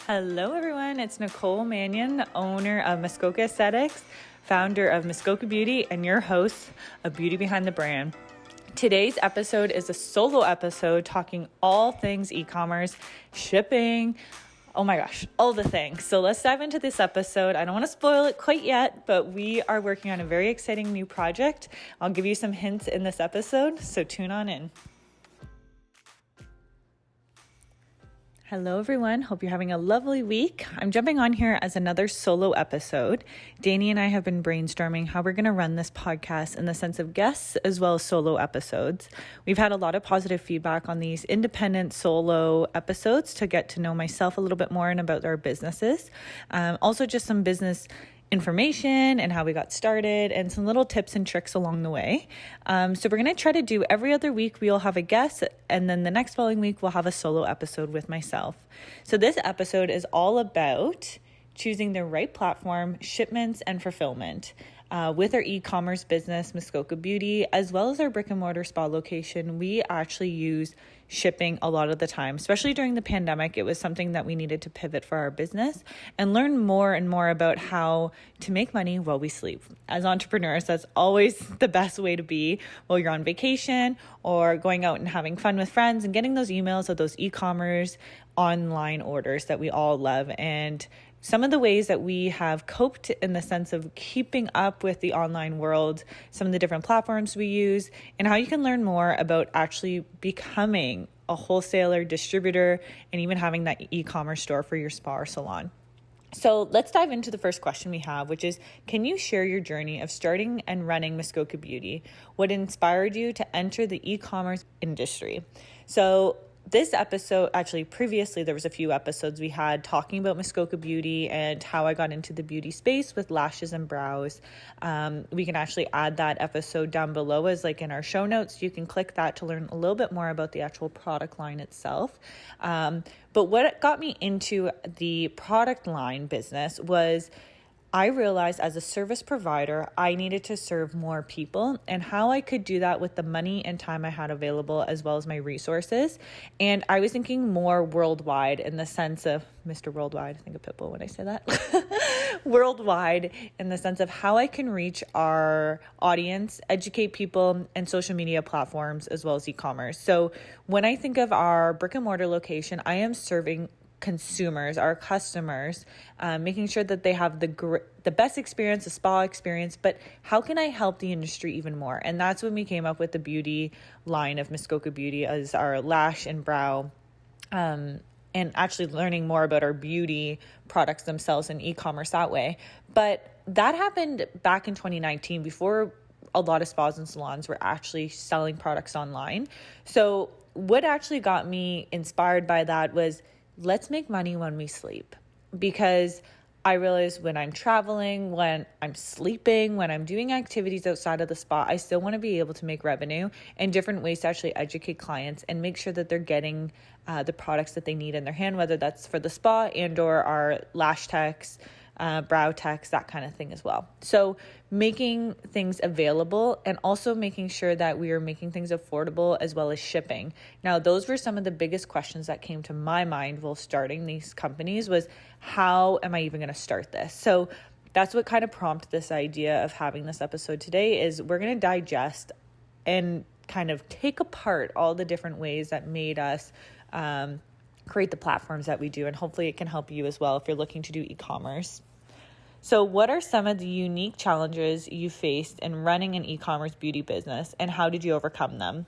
Hello everyone, it's Nicole Manion, owner of Muskoka Aesthetics, founder of Muskoka Beauty, and your host of Beauty Behind the Brand. Today's episode is a solo episode talking all things e-commerce, shipping, oh my gosh, all the things. So let's dive into this episode. I don't want to spoil it quite yet, but we are working on a very exciting new project. I'll give you some hints in this episode, so tune on in. Hello everyone, hope you're having a lovely week. I'm jumping on here as another solo episode. Danny and I have been brainstorming how we're going to run this podcast in the sense of guests as well as solo episodes. We've had a lot of positive feedback on these independent solo episodes to get to know myself a little bit more and about our businesses. Also just some business information and how we got started and some little tips and tricks along the way. So we're going to try to do every other week we'll have a guest, and then the next following week we'll have a solo episode with myself. So this episode is all about choosing the right platform, shipments, and fulfillment. With our e-commerce business, Muskoka Beauty, as well as our brick and mortar spa location, we actually use shipping a lot of the time, especially during the pandemic. It was something that we needed to pivot for our business and learn more and more about how to make money while we sleep. As entrepreneurs, that's always the best way to be while you're on vacation or going out and having fun with friends and getting those emails of those e-commerce online orders that we all love. And some of the ways that we have coped in the sense of keeping up with the online world, some of the different platforms we use, and how you can learn more about actually becoming a wholesaler, distributor, and even having that e-commerce store for your spa or salon. So let's dive into the first question we have, which is, can you share your journey of starting and running Muskoka Beauty? What inspired you to enter the e-commerce industry? So this episode, actually previously there was a few episodes we had talking about Muskoka Beauty and how I got into the beauty space with lashes and brows. We can actually add that episode down below as like in our show notes. You can click that to learn a little bit more about the actual product line itself. But what got me into the product line business was I realized as a service provider, I needed to serve more people and how I could do that with the money and time I had available as well as my resources. And I was thinking more worldwide in the sense of Mr. Worldwide. I think of Pitbull when I say that. Worldwide in the sense of how I can reach our audience, educate people, and social media platforms as well as e-commerce. So when I think of our brick and mortar location, I am serving consumers, our customers, making sure that they have the best experience, the spa experience, but how can I help the industry even more? And that's when we came up with the beauty line of Muskoka Beauty as our lash and brow, and actually learning more about our beauty products themselves and e-commerce that way. But that happened back in 2019 before a lot of spas and salons were actually selling products online. So what actually got me inspired by that was, let's make money when we sleep, because I realize when I'm traveling, when I'm sleeping, when I'm doing activities outside of the spa, I still want to be able to make revenue and different ways to actually educate clients and make sure that they're getting the products that they need in their hand, whether that's for the spa and or our lash techs, brow techs, that kind of thing as well. So making things available and also making sure that we are making things affordable as well as shipping. Now, those were some of the biggest questions that came to my mind while starting these companies was, how am I even going to start this? So that's what kind of prompted this idea of having this episode today is we're going to digest and kind of take apart all the different ways that made us create the platforms that we do. And hopefully it can help you as well if you're looking to do e-commerce. So what are some of the unique challenges you faced in running an e-commerce beauty business, and how did you overcome them?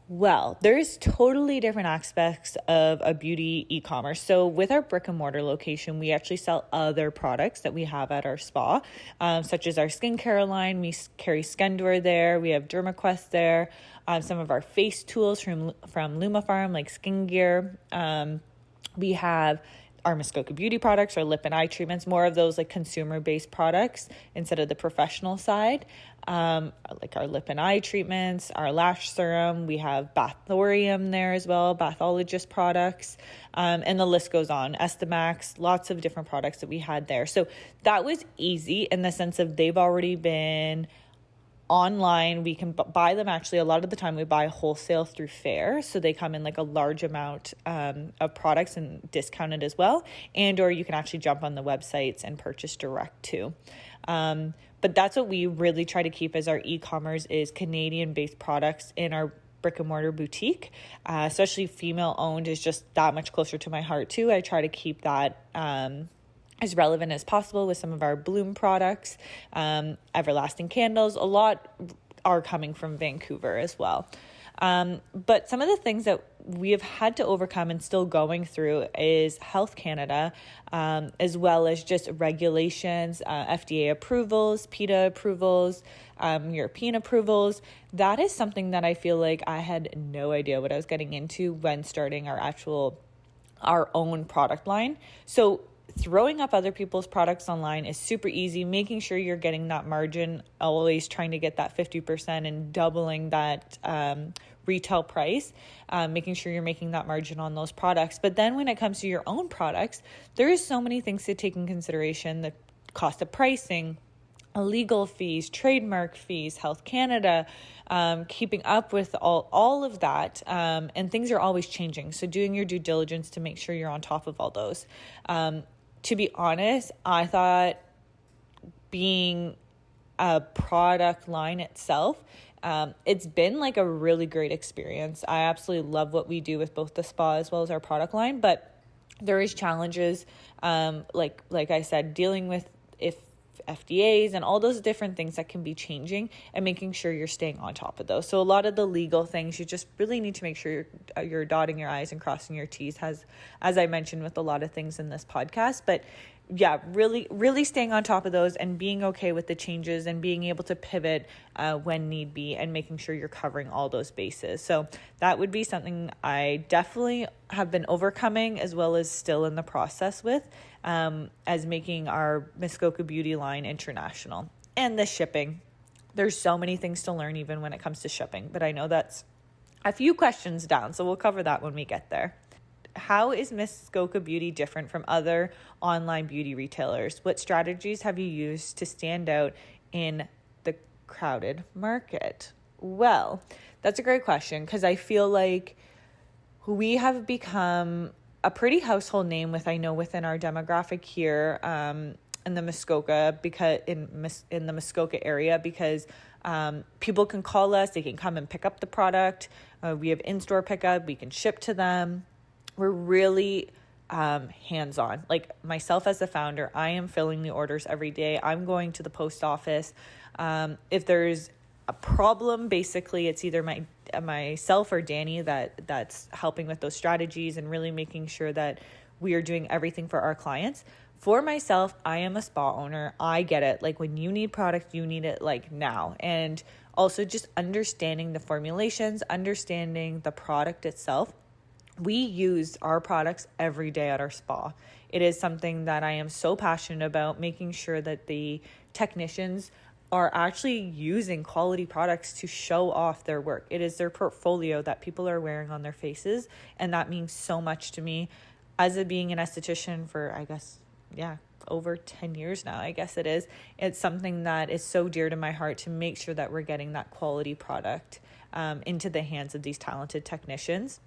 Well, there's totally different aspects of a beauty e-commerce. So with our brick and mortar location, we actually sell other products that we have at our spa, such as our skincare line. We carry Skendor there. We have DermaQuest there. Some of our face tools from LumaFarm, like Skin Gear. We have our Muskoka Beauty products, our lip and eye treatments, more of those like consumer-based products instead of the professional side, like our lip and eye treatments, our lash serum. We have Bathorium there as well, bathologist products, and the list goes on. Estamax, lots of different products that we had there. So that was easy in the sense of they've already been online. We can buy them. Actually, a lot of the time we buy wholesale through Fair, so they come in like a large amount of products and discounted as well, and or you can actually jump on the websites and purchase direct too. But that's what we really try to keep as our e-commerce is Canadian based products in our brick and mortar boutique, especially female owned is just that much closer to my heart too. I try to keep that as relevant as possible with some of our Bloom products, everlasting candles. A lot are coming from Vancouver as well. But some of the things that we have had to overcome and still going through is Health Canada, as well as just regulations, FDA approvals, PETA approvals, European approvals. That is something that I feel like I had no idea what I was getting into when starting our own product line. So throwing up other people's products online is super easy, making sure you're getting that margin, always trying to get that 50% and doubling that retail price, making sure you're making that margin on those products. But then when it comes to your own products, there is so many things to take in consideration: the cost of pricing, legal fees, trademark fees, Health Canada, keeping up with all of that. And things are always changing. So doing your due diligence to make sure you're on top of all those. To be honest, I thought being a product line itself, it's been like a really great experience. I absolutely love what we do with both the spa as well as our product line, but there is challenges, like I said, dealing with FDAs and all those different things that can be changing and making sure you're staying on top of those. So a lot of the legal things, you just really need to make sure you're dotting your I's and crossing your T's, as I mentioned with a lot of things in this podcast. But yeah, really, really staying on top of those and being okay with the changes and being able to pivot when need be and making sure you're covering all those bases. So that would be something I definitely have been overcoming as well as still in the process with, as making our Muskoka Beauty line international. And the shipping. There's so many things to learn even when it comes to shipping, but I know that's a few questions down, so we'll cover that when we get there. How is Muskoka Beauty different from other online beauty retailers? What strategies have you used to stand out in the crowded market? Well, that's a great question because I feel like we have become a pretty household name within our demographic here in the Muskoka, because in the Muskoka area, because people can call us, they can come and pick up the product. We have in-store pickup, we can ship to them. We're really hands-on. Like myself as the founder, I am filling the orders every day. I'm going to the post office. If there's a problem, basically it's either myself or Danny that's helping with those strategies and really making sure that we are doing everything for our clients. For myself, I am a spa owner. I get it. Like when you need product, you need it like now. And also just understanding the formulations, understanding the product itself. We use our products every day at our spa. It is something that I am so passionate about, making sure that the technicians are actually using quality products to show off their work. It is their portfolio that people are wearing on their faces, and that means so much to me. As being an esthetician for, over 10 years now, I guess it is. It's something that is so dear to my heart to make sure that we're getting that quality product into the hands of these talented technicians.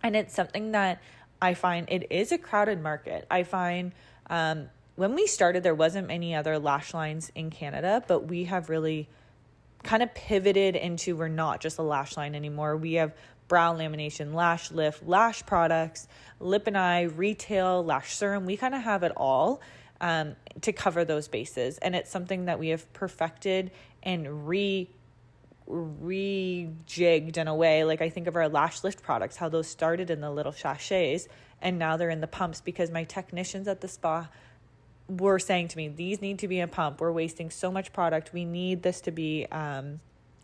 And it's something that I find it is a crowded market. I find when we started, there wasn't many other lash lines in Canada, but we have really kind of pivoted into, we're not just a lash line anymore. We have brow lamination, lash lift, lash products, lip and eye, retail, lash serum. We kind of have it all to cover those bases. And it's something that we have perfected and rejigged in a way. Like I think of our lash lift products, how those started in the little sachets and now they're in the pumps because my technicians at the spa were saying to me, these need to be a pump. We're wasting so much product. We need this to be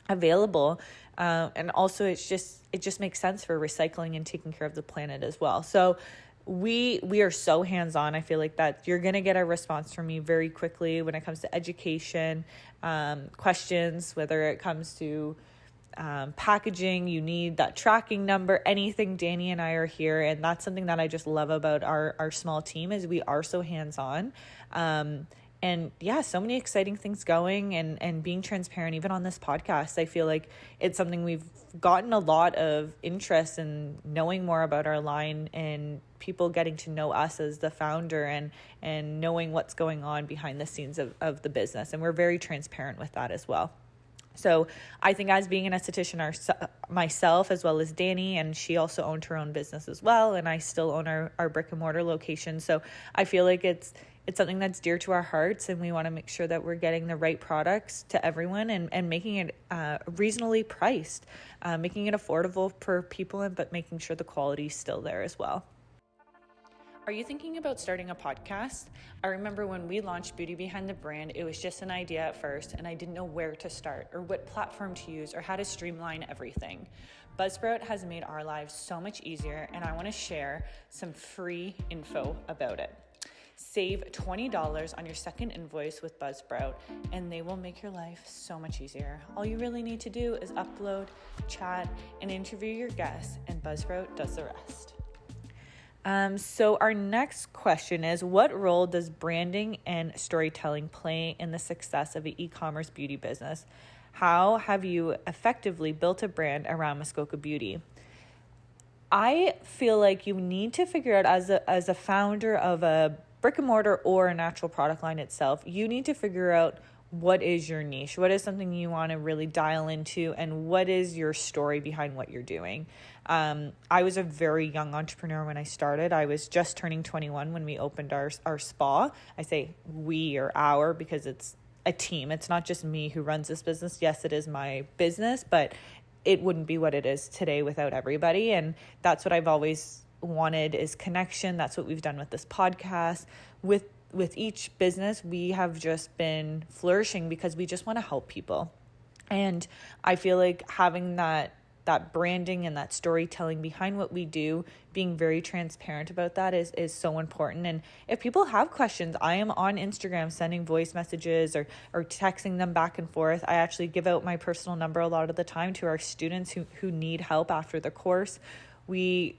available. And also it just makes sense for recycling and taking care of the planet as well. So we are so hands-on. I feel like that you're going to get a response from me very quickly when it comes to education, questions, whether it comes to packaging, you need that tracking number, anything. Danny and I are here. And that's something that I just love about our small team is we are so hands-on. And yeah, so many exciting things going, and being transparent, even on this podcast. I feel like it's something we've gotten a lot of interest in knowing more about our line, and people getting to know us as the founder, and knowing what's going on behind the scenes of the business. And we're very transparent with that as well. So I think, as being an esthetician myself, as well as Danny, and she also owned her own business as well, and I still own our brick and mortar location. So I feel like it's something that's dear to our hearts, and we want to make sure that we're getting the right products to everyone, and making it reasonably priced, making it affordable for people, but making sure the quality is still there as well. Are you thinking about starting a podcast? I remember when we launched Beauty Behind the Brand, it was just an idea at first, and I didn't know where to start or what platform to use or how to streamline everything. Buzzsprout has made our lives so much easier, and I want to share some free info about it. Save $20 on your second invoice with Buzzsprout, and they will make your life so much easier. All you really need to do is upload, chat, and interview your guests, and Buzzsprout does the rest. So our next question is, what role does branding and storytelling play in the success of an e-commerce beauty business? How have you effectively built a brand around Muskoka Beauty? I feel like you need to figure out, as a founder of a brick and mortar or a natural product line itself, you need to figure out what is your niche, what is something you want to really dial into, and what is your story behind what you're doing. I was a very young entrepreneur when I started. I was just turning 21 when we opened our spa. I say we, or our, because it's a team. It's not just me who runs this business. Yes, it is my business, but it wouldn't be what it is today without everybody. And that's what I've always wanted, is connection. That's what we've done with this podcast. With each business, we have just been flourishing because we just want to help people. And I feel like having that branding and that storytelling behind what we do, being very transparent about that is so important. And if people have questions, I am on Instagram sending voice messages or texting them back and forth. I actually give out my personal number a lot of the time to our students who need help after the course. We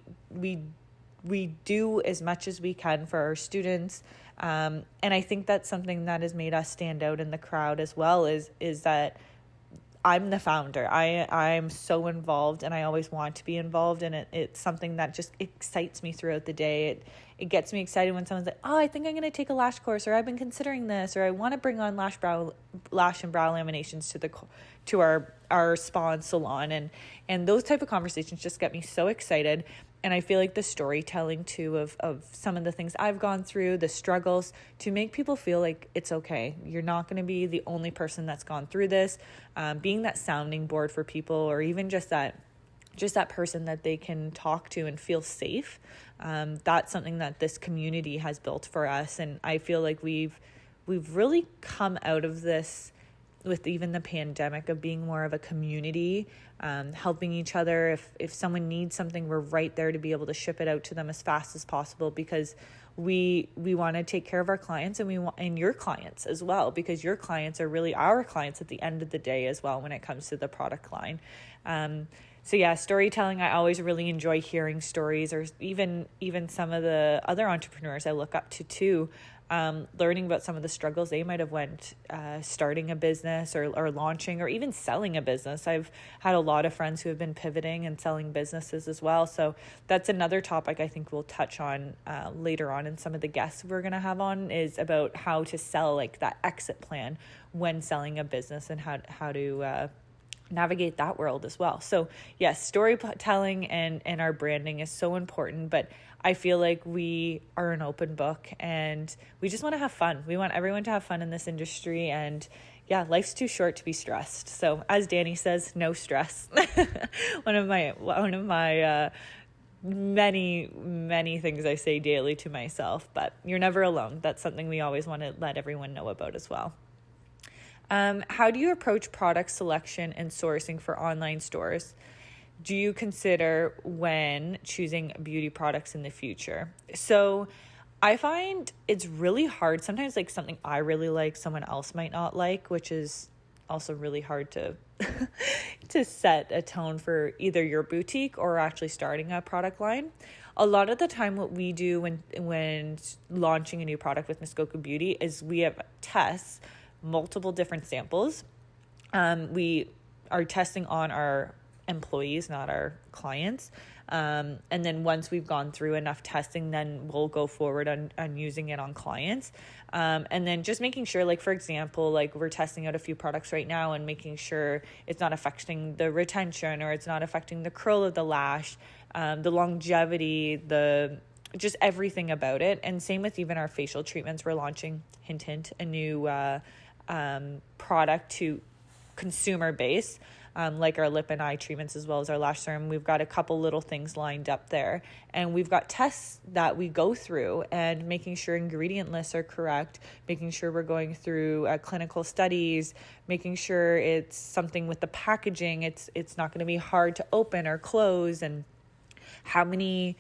do as much as we can for our students. And I think that's something that has made us stand out in the crowd as well, is that I'm the founder. I'm so involved, and I always want to be involved. And it's something that just excites me throughout the day. It gets me excited when someone's like, oh, I think I'm going to take a lash course, or I've been considering this, or I want to bring on lash and brow laminations to our spa and salon. And those type of conversations just get me so excited. And I feel like the storytelling too of some of the things I've gone through, the struggles, to make people feel like it's okay. You're not going to be the only person that's gone through this. Being that sounding board for people, or even just that person that they can talk to and feel safe. That's something that this community has built for us. And I feel like we've really come out of this with even the pandemic of being more of a community, helping each other. If someone needs something, we're right there to be able to ship it out to them as fast as possible, because we want to take care of our clients, and your clients as well, because your clients are really our clients at the end of the day as well when it comes to the product line. So yeah, storytelling, I always really enjoy hearing stories, or even some of the other entrepreneurs I look up to too. Learning about some of the struggles they might have went starting a business or launching, or even selling a business. I've had a lot of friends who have been pivoting and selling businesses as well. So that's another topic I think we'll touch on later on in some of the guests we're going to have on, is about how to sell, like that exit plan when selling a business, and how to navigate that world as well. So yes, storytelling and our branding is so important, but I feel like we are an open book, and we just want to have fun. We want everyone to have fun in this industry, and yeah, life's too short to be stressed. So as Danny says, no stress. One of my many things I say daily to myself, but you're never alone. That's something we always want to let everyone know about as well. How do you approach product selection and sourcing for online stores? Do you consider when choosing beauty products in the future? So I find it's really hard. Sometimes, like, something I really like, someone else might not like, which is also really hard to to set a tone for either your boutique or actually starting a product line. a lot of the time what we do when launching a new product with Muskoka Beauty is we have tests, multiple different samples. We are testing on our employees, not our clients. And then once we've gone through enough testing, then we'll go forward on using it on clients. And then just making sure, like, for example, like we're testing out a few products right now and making sure it's not affecting the retention or it's not affecting the curl of the lash, the longevity, just everything about it. And same with even our facial treatments. We're launching, hint, hint, a new product to consumer base, like our lip and eye treatments as well as our lash serum. We've got a couple little things lined up there, and we've got tests that we go through and making sure ingredient lists are correct, making sure we're going through clinical studies, making sure it's something with the packaging, it's not going to be hard to open or close, and how many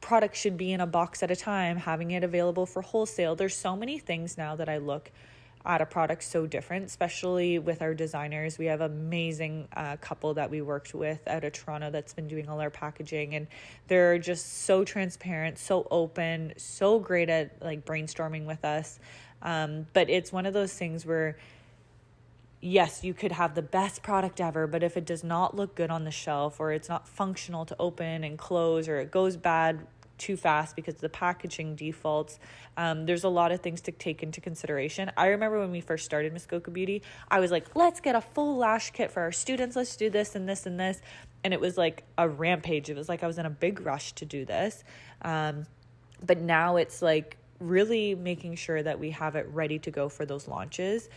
products should be in a box at a time, having it available for wholesale. There's so many things now that I look at a product so different, especially with our designers. We have an amazing couple that we worked with out of Toronto that's been doing all our packaging, and they're just so transparent, so open, so great at like brainstorming with us. But it's one of those things where, yes, you could have the best product ever, but if it does not look good on the shelf, or it's not functional to open and close, or it goes bad too fast because the packaging defaults, there's a lot of things to take into consideration. I remember when we first started Muskoka Beauty, I was like, let's get a full lash kit for our students. Let's do this and this and this. And it was like a rampage. It was like I was in a big rush to do this. But now it's like really making sure that we have it ready to go for those launches.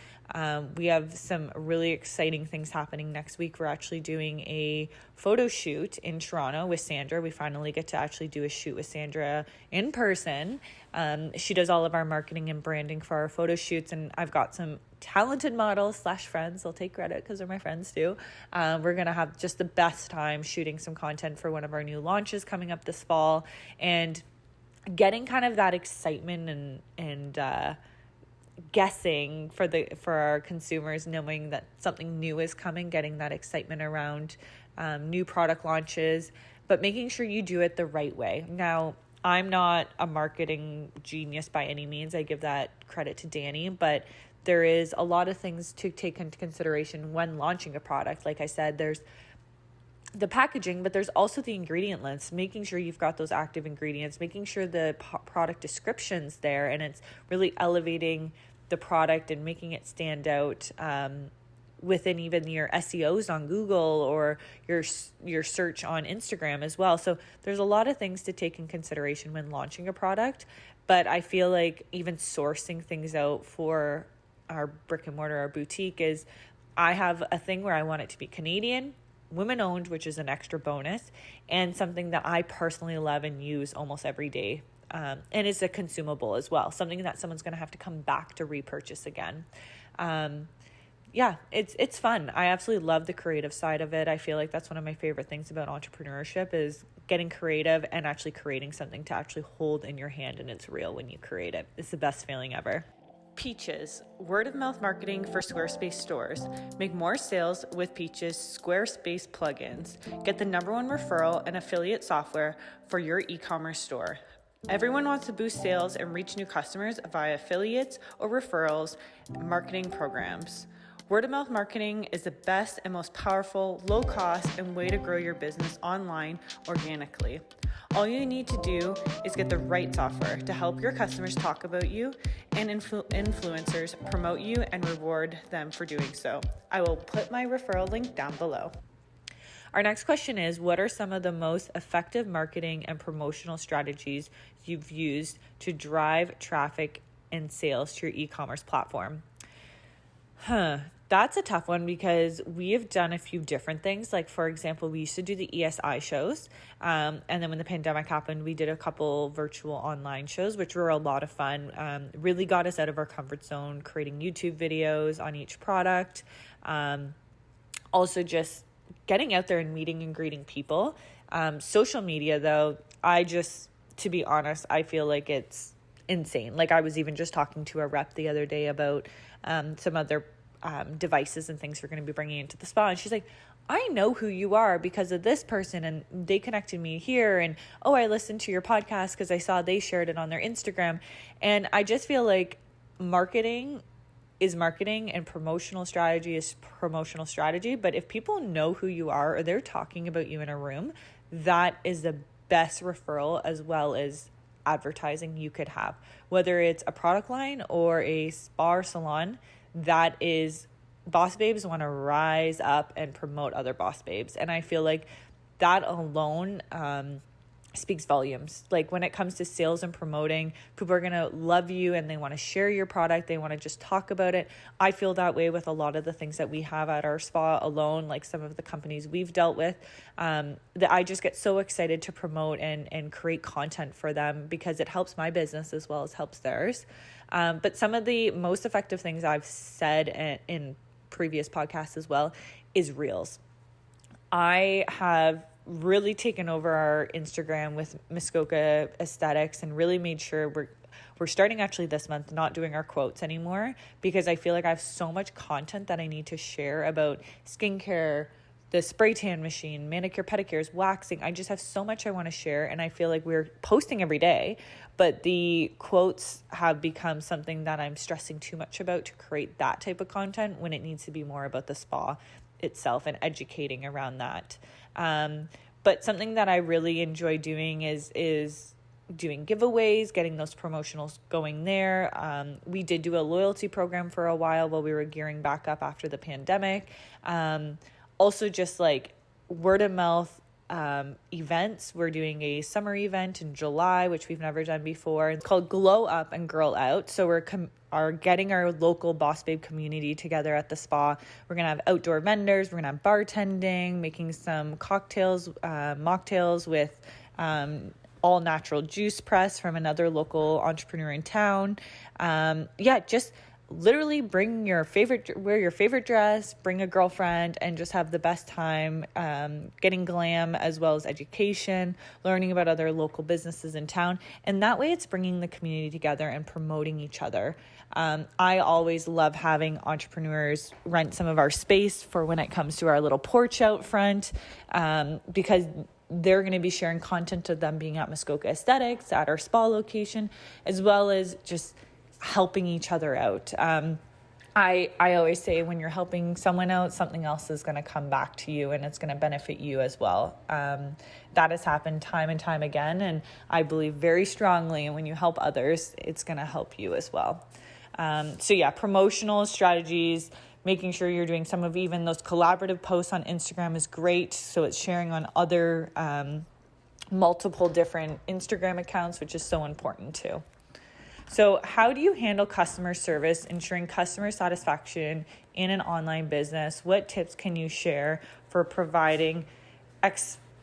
We have some really exciting things happening next week. We're actually doing a photo shoot in Toronto with Sandra. We finally get to actually do a shoot with Sandra in person. She does all of our marketing and branding for our photo shoots, and I've got some talented models / friends. I'll take credit because they're my friends too. We're going to have just the best time shooting some content for one of our new launches coming up this fall, and getting kind of that excitement and guessing for our consumers, knowing that something new is coming, getting that excitement around new product launches, but making sure you do it the right way. Now, I'm not a marketing genius by any means. I give that credit to Danny, but there is a lot of things to take into consideration when launching a product. Like I said, there's the packaging, but there's also the ingredient list, making sure you've got those active ingredients, making sure the product description's there and it's really elevating the product and making it stand out within even your SEOs on Google or your search on Instagram as well. So there's a lot of things to take in consideration when launching a product, but I feel like even sourcing things out for our brick and mortar, our boutique, is I have a thing where I want it to be Canadian, women-owned, which is an extra bonus, and something that I personally love and use almost every day. And it's a consumable as well, something that someone's going to have to come back to repurchase again. Yeah, it's fun. I absolutely love the creative side of it. I feel like that's one of my favorite things about entrepreneurship is getting creative and actually creating something to actually hold in your hand, and it's real when you create it. It's the best feeling ever. Peaches, word of mouth marketing for Squarespace stores. Make more sales with Peaches Squarespace plugins. Get the #1 referral and affiliate software for your e-commerce store. Everyone wants to boost sales and reach new customers via affiliates or referrals marketing programs. Word of mouth marketing is the best and most powerful, low cost, and way to grow your business online organically. All you need to do is get the right software to help your customers talk about you and influencers promote you and reward them for doing so. I will put my referral link down below. Our next question is, what are some of the most effective marketing and promotional strategies you've used to drive traffic and sales to your e-commerce platform? That's a tough one because we have done a few different things. Like, for example, we used to do the ESI shows. And then when the pandemic happened, we did a couple virtual online shows, which were a lot of fun. Really got us out of our comfort zone, creating YouTube videos on each product. Also just getting out there and meeting and greeting people. Social media, though, to be honest, I feel like it's insane. Like, I was even just talking to a rep the other day about some other devices and things we're going to be bringing into the spa. And she's like, I know who you are because of this person, and they connected me here, and oh, I listened to your podcast because I saw they shared it on their Instagram. And I just feel like marketing is marketing and promotional strategy is promotional strategy. But if people know who you are or they're talking about you in a room, that is the best referral as well as advertising you could have. Whether it's a product line or a spa or salon, that is, boss babes want to rise up and promote other boss babes. And I feel like that alone speaks volumes. Like when it comes to sales and promoting, people are going to love you and they want to share your product. They want to just talk about it. I feel that way with a lot of the things that we have at our spa alone, like some of the companies we've dealt with, that I just get so excited to promote and create content for them because it helps my business as well as helps theirs. But some of the most effective things I've said in previous podcasts as well is reels. I have really taken over our Instagram with Muskoka Aesthetics and really made sure we're starting actually this month not doing our quotes anymore, because I feel like I have so much content that I need to share about skincare, the spray tan machine, manicure, pedicures, waxing. I just have so much I want to share, and I feel like we're posting every day, but the quotes have become something that I'm stressing too much about to create that type of content when it needs to be more about the spa itself and educating around that. But something that I really enjoy doing is doing giveaways, getting those promotionals going there. We did do a loyalty program for a while we were gearing back up after the pandemic. Also just like word of mouth events. We're doing a summer event in July, which we've never done before. It's called Glow Up and Girl Out. So we're getting our local Boss Babe community together at the spa. We're going to have outdoor vendors. We're going to have bartending, making some cocktails, mocktails with all natural juice press from another local entrepreneur in town. Just literally wear your favorite dress, bring a girlfriend, and just have the best time getting glam as well as education, learning about other local businesses in town. And that way it's bringing the community together and promoting each other. I always love having entrepreneurs rent some of our space for when it comes to our little porch out front, because they're going to be sharing content of them being at Muskoka Aesthetics, at our spa location, as well as just helping each other out. I always say when you're helping someone out, something else is going to come back to you and it's going to benefit you as well. That has happened time and time again. And I believe very strongly when you help others, it's going to help you as well. Promotional strategies, making sure you're doing some of even those collaborative posts on Instagram is great. So it's sharing on other multiple different Instagram accounts, which is so important too. So how do you handle customer service, ensuring customer satisfaction in an online business? What tips can you share for providing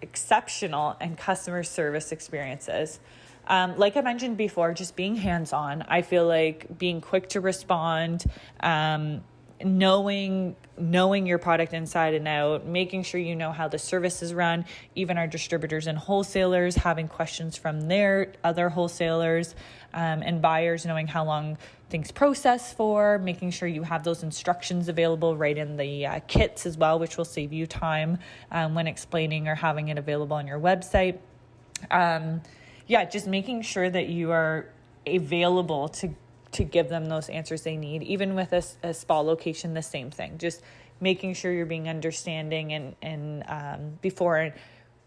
exceptional and customer service experiences? Like I mentioned before, just being hands-on. I feel like being quick to respond, knowing your product inside and out, making sure you know how the service is run, even our distributors and wholesalers having questions from their other wholesalers, and buyers knowing how long things process for, making sure you have those instructions available right in the kits as well, which will save you time when explaining or having it available on your website. Just making sure that you are available to give them those answers they need. Even with a spa location, the same thing. Just making sure you're being understanding and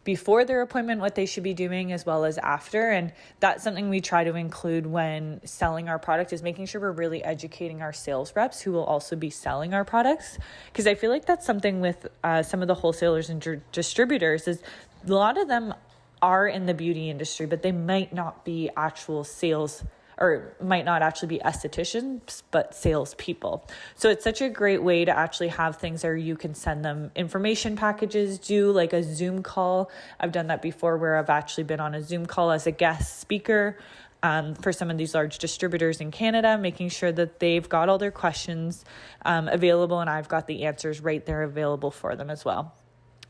before their appointment, what they should be doing as well as after. And that's something we try to include when selling our product, is making sure we're really educating our sales reps who will also be selling our products. Because I feel like that's something with some of the wholesalers and distributors is a lot of them are in the beauty industry, but they might not be actual sales or might not actually be estheticians, but salespeople. So it's such a great way to actually have things where you can send them information packages, do like a Zoom call. I've done that before where I've actually been on a Zoom call as a guest speaker for some of these large distributors in Canada, making sure that they've got all their questions available and I've got the answers right there available for them as well.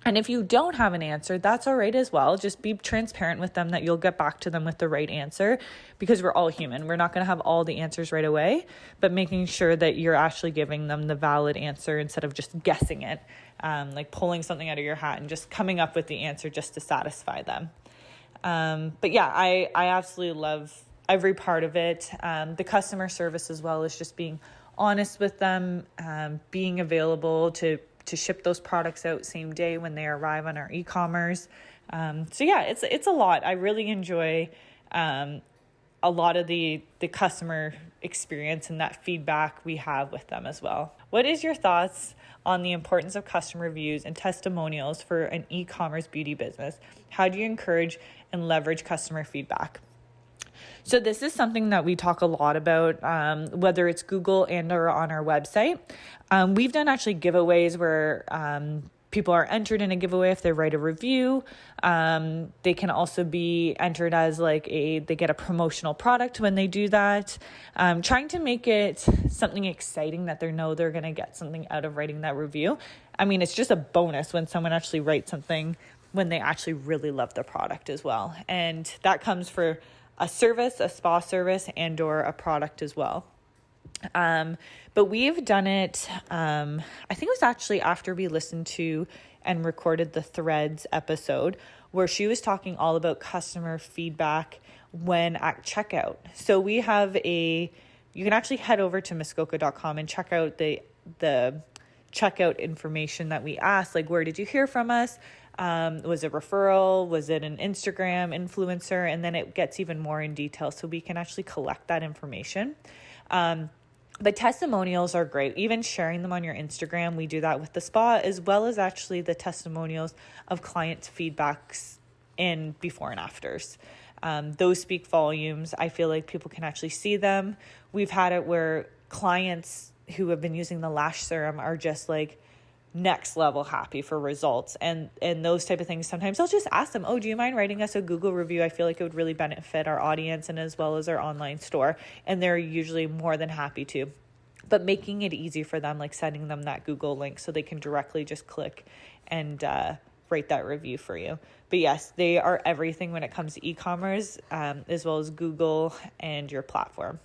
And if you don't have an answer, that's all right as well. Just be transparent with them that you'll get back to them with the right answer, because we're all human. We're not going to have all the answers right away, but making sure that you're actually giving them the valid answer instead of just guessing it, like pulling something out of your hat and just coming up with the answer just to satisfy them. But yeah, I absolutely love every part of it. The customer service as well is just being honest with them, being available to ship those products out same day when they arrive on our e-commerce. So yeah, it's a lot. I really enjoy a lot of the customer experience and that feedback we have with them as well. What is your thoughts on the importance of customer reviews and testimonials for an e-commerce beauty business? How do you encourage and leverage customer feedback? So this is something that we talk a lot about, whether it's Google and or on our website. We've done actually giveaways where people are entered in a giveaway if they write a review. They can also be entered as they get a promotional product when they do that. Trying to make it something exciting that they know they're going to get something out of writing that review. I mean, it's just a bonus when someone actually writes something when they actually really love the product as well. And that comes for a service, a spa service, and or a product as well. But we've done it, I think it was actually after we listened to and recorded the Threads episode where she was talking all about customer feedback when at checkout. So we have you can actually head over to muskoka.com and check out the checkout information that we asked, like, where did you hear from us? Was it referral? Was it an Instagram influencer? And then it gets even more in detail so we can actually collect that information. But testimonials are great. Even sharing them on your Instagram, we do that with the spa, as well as actually the testimonials of clients' feedbacks in before and afters. Those speak volumes. I feel like people can actually see them. We've had it where clients who have been using the lash serum are just like next level happy for results and those type of things. Sometimes I'll just ask them, oh, do you mind writing us a Google review? I feel like it would really benefit our audience and as well as our online store. And they're usually more than happy to. But making it easy for them, like sending them that Google link so they can directly just click and write that review for you. But yes, they are everything when it comes to e-commerce, as well as Google and your platform.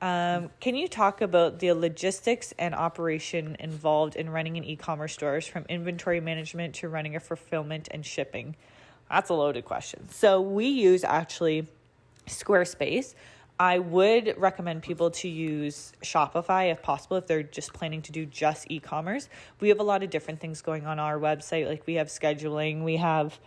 Can you talk about the logistics and operation involved in running an e-commerce stores, from inventory management to running a fulfillment and shipping? That's a loaded question. So we use actually Squarespace. I would recommend people to use Shopify if possible, if they're just planning to do just e-commerce. We have a lot of different things going on our website. Like we have scheduling, we have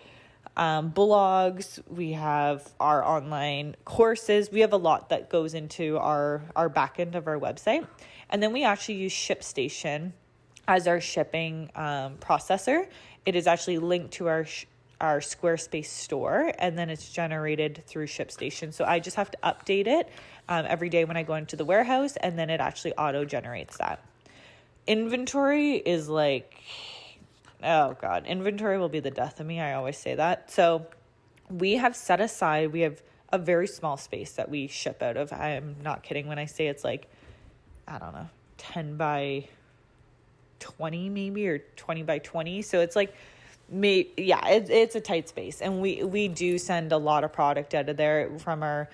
blogs, we have our online courses. We have a lot that goes into our back end of our website. And then we actually use ShipStation as our shipping processor. It is actually linked to our Squarespace store, and then it's generated through ShipStation. So I just have to update it every day when I go into the warehouse, and then it actually auto generates that. Inventory is like, oh God, inventory will be the death of me. I always say that. So we have set aside, we have a very small space that we ship out of. I'm not kidding when I say it's like, I don't know, 10 by 20 maybe, or 20 by 20. So it's like, it's a tight space, and we do send a lot of product out of there from our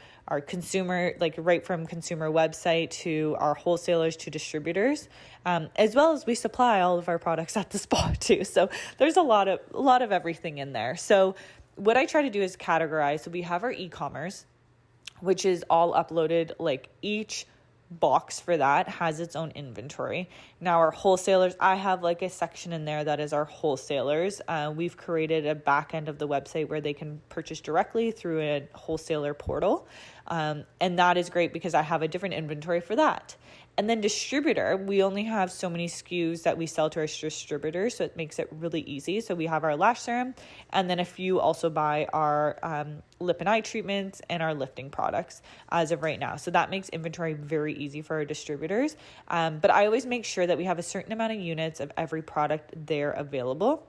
consumer, like right from consumer website to our wholesalers to distributors, as well as we supply all of our products at the spa too. So there's a lot of everything in there. So what I try to do is categorize. So we have our e-commerce, which is all uploaded, like each box for that has its own inventory. Now our wholesalers, I have like a section in there that is our wholesalers. We've created a back end of the website where they can purchase directly through a wholesaler portal. And that is great because I have a different inventory for that. And then distributor, we only have so many SKUs that we sell to our distributors, so it makes it really easy. So we have our lash serum, and then a few also buy our lip and eye treatments and our lifting products as of right now. So that makes inventory very easy for our distributors. But I always make sure that we have a certain amount of units of every product there available.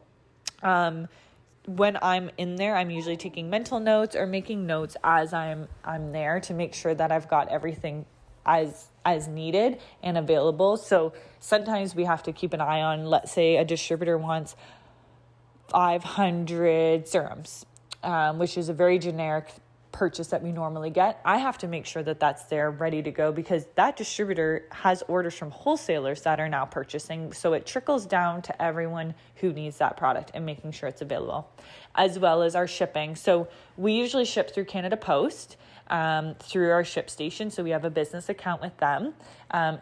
When I'm in there, I'm usually taking mental notes or making notes as I'm there to make sure that I've got everything as needed and available. So sometimes we have to keep an eye on, let's say a distributor wants 500 serums, which is a very generic purchase that we normally get. I have to make sure that that's there ready to go because that distributor has orders from wholesalers that are now purchasing. So it trickles down to everyone who needs that product and making sure it's available, as well as our shipping. So we usually ship through Canada Post, through our ship station. So we have a business account with them.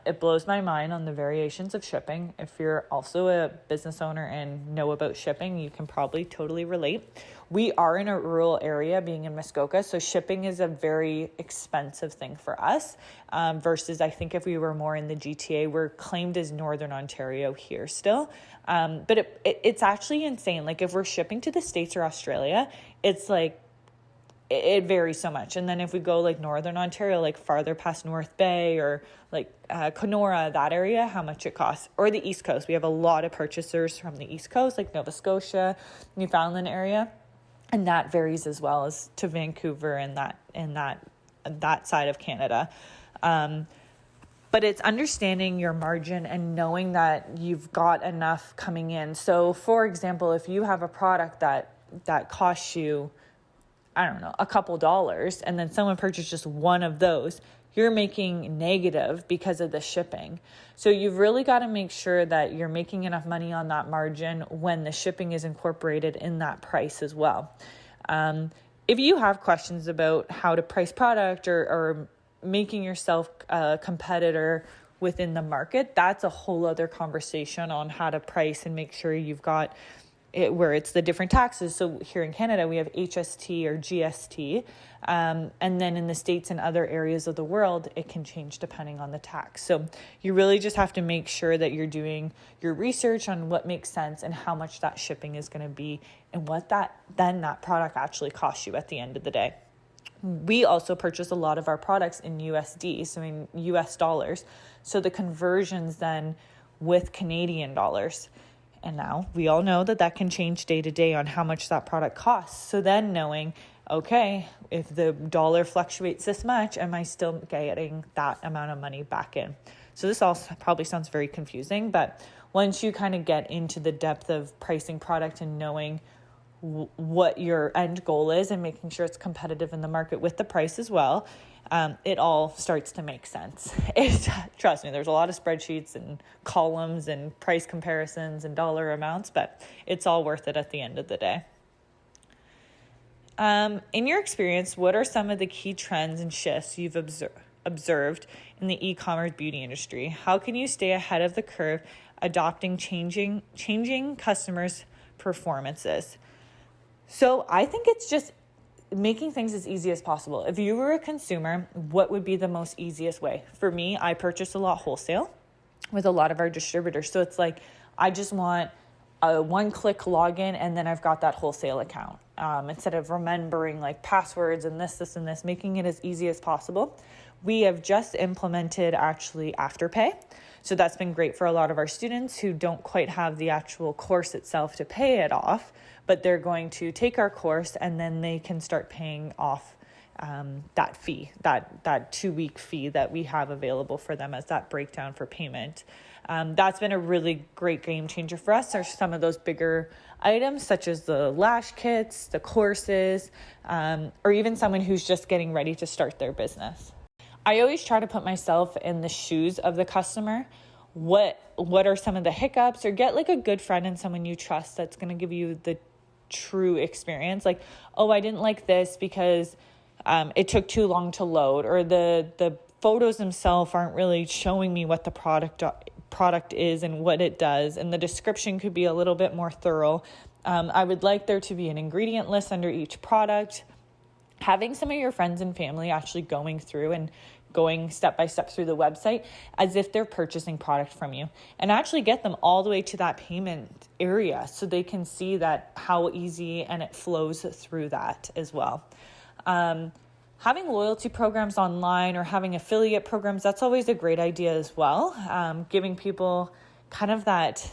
It blows my mind on the variations of shipping. If you're also a business owner and know about shipping, you can probably totally relate. We are in a rural area, being in Muskoka, so shipping is a very expensive thing for us, versus I think if we were more in the GTA, we're claimed as Northern Ontario here still. But it's actually insane. Like if we're shipping to the States or Australia, it's like, it varies so much. And then if we go like Northern Ontario, like farther past North Bay or like Kenora, that area, how much it costs. Or the East Coast. We have a lot of purchasers from the East Coast, like Nova Scotia, Newfoundland area. And that varies as well as to Vancouver and that side of Canada. But it's understanding your margin and knowing that you've got enough coming in. So for example, if you have a product that costs you, I don't know, a couple dollars, and then someone purchased just one of those, you're making negative because of the shipping. So you've really got to make sure that you're making enough money on that margin when the shipping is incorporated in that price as well. If you have questions about how to price product or making yourself a competitor within the market, that's a whole other conversation on how to price and make sure you've got it where it's the different taxes. So here in Canada, we have HST or GST. And then in the States and other areas of the world, it can change depending on the tax. So you really just have to make sure that you're doing your research on what makes sense and how much that shipping is going to be and what that product actually costs you at the end of the day. We also purchase a lot of our products in USD, so in US dollars. So the conversions then with Canadian dollars. And now we all know that can change day to day on how much that product costs. So then knowing, okay, if the dollar fluctuates this much, am I still getting that amount of money back in? So this also probably sounds very confusing, but once you kind of get into the depth of pricing product and knowing what your end goal is and making sure it's competitive in the market with the price as well, it all starts to make sense. Trust me, there's a lot of spreadsheets and columns and price comparisons and dollar amounts, but it's all worth it at the end of the day. In your experience, what are some of the key trends and shifts you've observed in the e-commerce beauty industry? How can you stay ahead of the curve, adopting changing customers' performances? So I think it's just making things as easy as possible. If you were a consumer, what would be the most easiest way? For me, I purchase a lot wholesale with a lot of our distributors. So it's like, I just want a one-click login and then I've got that wholesale account. Instead of remembering like passwords and this, and this, making it as easy as possible. We have just implemented actually Afterpay. So that's been great for a lot of our students who don't quite have the actual course itself to pay it off, but they're going to take our course and then they can start paying off that fee, that 2-week fee that we have available for them as that breakdown for payment. That's been a really great game changer for us. There's some of those bigger items such as the lash kits, the courses, or even someone who's just getting ready to start their business. I always try to put myself in the shoes of the customer. What are some of the hiccups, or get like a good friend and someone you trust that's going to give you the true experience. Like, oh, I didn't like this because it took too long to load, or the photos themselves aren't really showing me what the product is and what it does, and the description could be a little bit more thorough. I would like there to be an ingredient list under each product. Having some of your friends and family actually going through and going step by step through the website as if they're purchasing product from you, and actually get them all the way to that payment area so they can see that how easy and it flows through that as well. Having loyalty programs online or having affiliate programs, that's always a great idea as well. Giving people kind of that,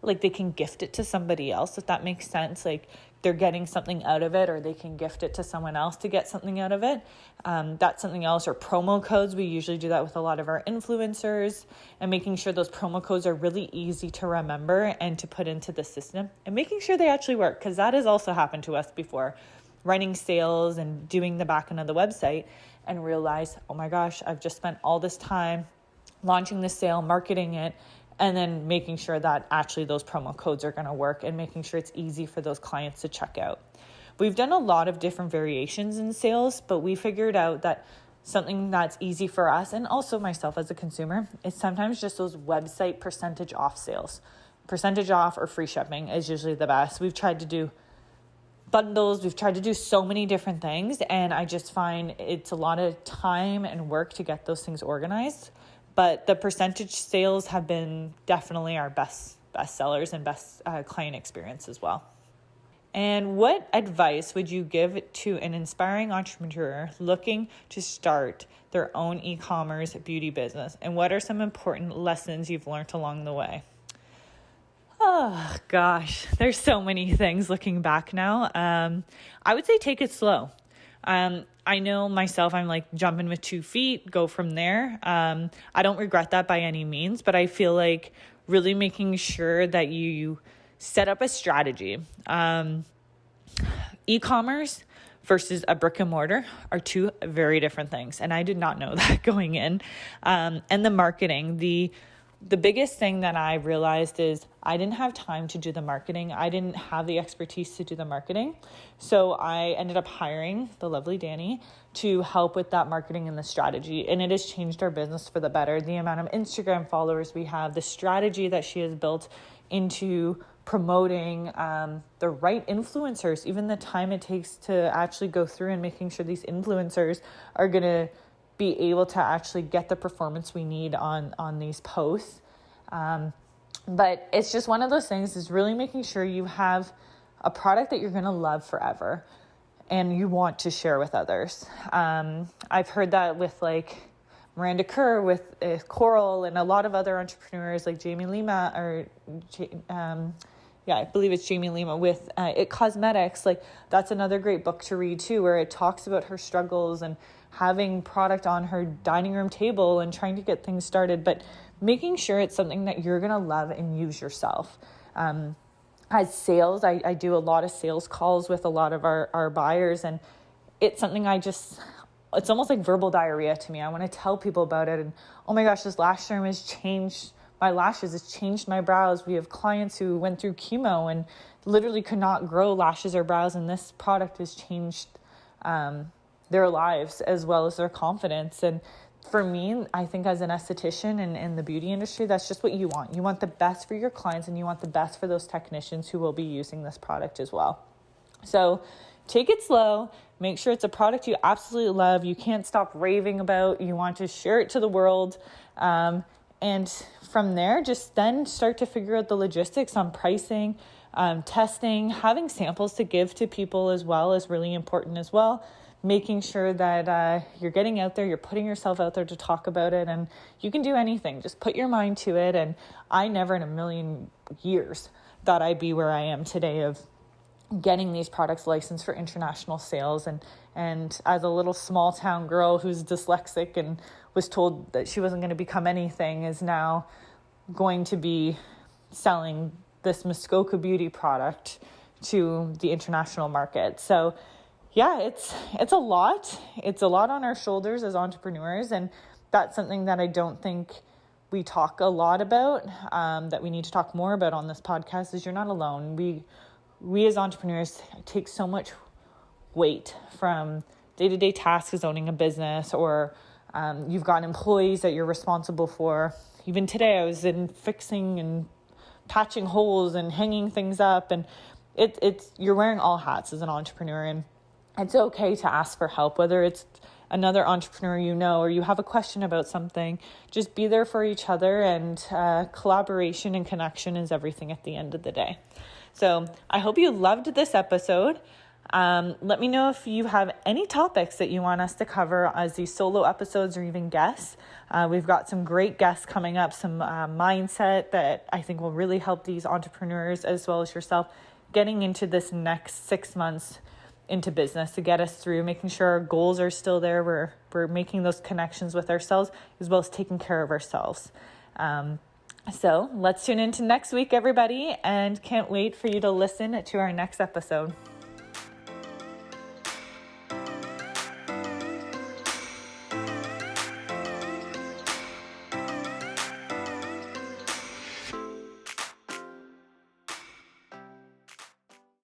like they can gift it to somebody else, if that makes sense. Like they're getting something out of it, or they can gift it to someone else to get something out of it. That's something else. Or promo codes. We usually do that with a lot of our influencers, and making sure those promo codes are really easy to remember and to put into the system, and making sure they actually work, because that has also happened to us before, running sales and doing the back end of the website and realize, oh my gosh, I've just spent all this time launching the sale, marketing it, and then making sure that actually those promo codes are going to work, and making sure it's easy for those clients to check out. We've done a lot of different variations in sales, but we figured out that something that's easy for us, and also myself as a consumer, is sometimes just those website percentage off sales. Percentage off or free shipping is usually the best. We've tried to do bundles. We've tried to do so many different things, and I just find it's a lot of time and work to get those things organized. But the percentage sales have been definitely our best sellers and best client experience as well. And what advice would you give to an inspiring entrepreneur looking to start their own e-commerce beauty business? And what are some important lessons you've learned along the way? Oh gosh, there's so many things looking back now. I would say take it slow. I know myself, I'm like jumping with 2 feet, go from there. I don't regret that by any means, but I feel like really making sure that you set up a strategy. E-commerce versus a brick and mortar are 2 very different things. And I did not know that going in. And the marketing, the biggest thing that I realized is I didn't have time to do the marketing. I didn't have the expertise to do the marketing. So I ended up hiring the lovely Danny to help with that marketing and the strategy. And it has changed our business for the better. The amount of Instagram followers we have, the strategy that she has built into promoting the right influencers, even the time it takes to actually go through and making sure these influencers are going to be able to actually get the performance we need on these posts. But it's just one of those things, is really making sure you have a product that you're going to love forever and you want to share with others. I've heard that with like Miranda Kerr, with Coral, and a lot of other entrepreneurs like Jamie Lima, I believe it's Jamie Lima with It Cosmetics. Like, that's another great book to read too, where it talks about her struggles and having product on her dining room table and trying to get things started, but making sure it's something that you're going to love and use yourself. As sales, I do a lot of sales calls with a lot of our buyers, and it's something it's almost like verbal diarrhea to me. I want to tell people about it, and oh my gosh, this lash serum has changed my lashes, it's changed my brows. We have clients who went through chemo and literally could not grow lashes or brows, and this product has changed their lives as well as their confidence. And for me, I think as an esthetician and in the beauty industry, that's just what you want. You want the best for your clients, and you want the best for those technicians who will be using this product as well. So take it slow. Make sure it's a product you absolutely love. You can't stop raving about. You want to share it to the world. And from there, just then start to figure out the logistics on pricing, testing, having samples to give to people as well is really important as well. Making sure that you're getting out there, you're putting yourself out there to talk about it, and you can do anything. Just put your mind to it. And I never in a million years thought I'd be where I am today of getting these products licensed for international sales. And as a little small town girl who's dyslexic and was told that she wasn't going to become anything, is now going to be selling this Muskoka beauty product to the international market. So yeah, it's a lot. It's a lot on our shoulders as entrepreneurs. And that's something that I don't think we talk a lot about, that we need to talk more about on this podcast, is you're not alone. We as entrepreneurs take so much weight from day-to-day tasks as owning a business, or you've got employees that you're responsible for. Even today, I was in fixing and patching holes and hanging things up, and you're wearing all hats as an entrepreneur, and it's okay to ask for help, whether it's another entrepreneur you know, or you have a question about something. Just be there for each other, and collaboration and connection is everything at the end of the day. So I hope you loved this episode. Let me know if you have any topics that you want us to cover as these solo episodes, or even guests. We've got some great guests coming up, some mindset that I think will really help these entrepreneurs as well as yourself getting into this next 6 months into business to get us through, making sure our goals are still there. We're making those connections with ourselves as well as taking care of ourselves. So let's tune into next week, everybody, and can't wait for you to listen to our next episode.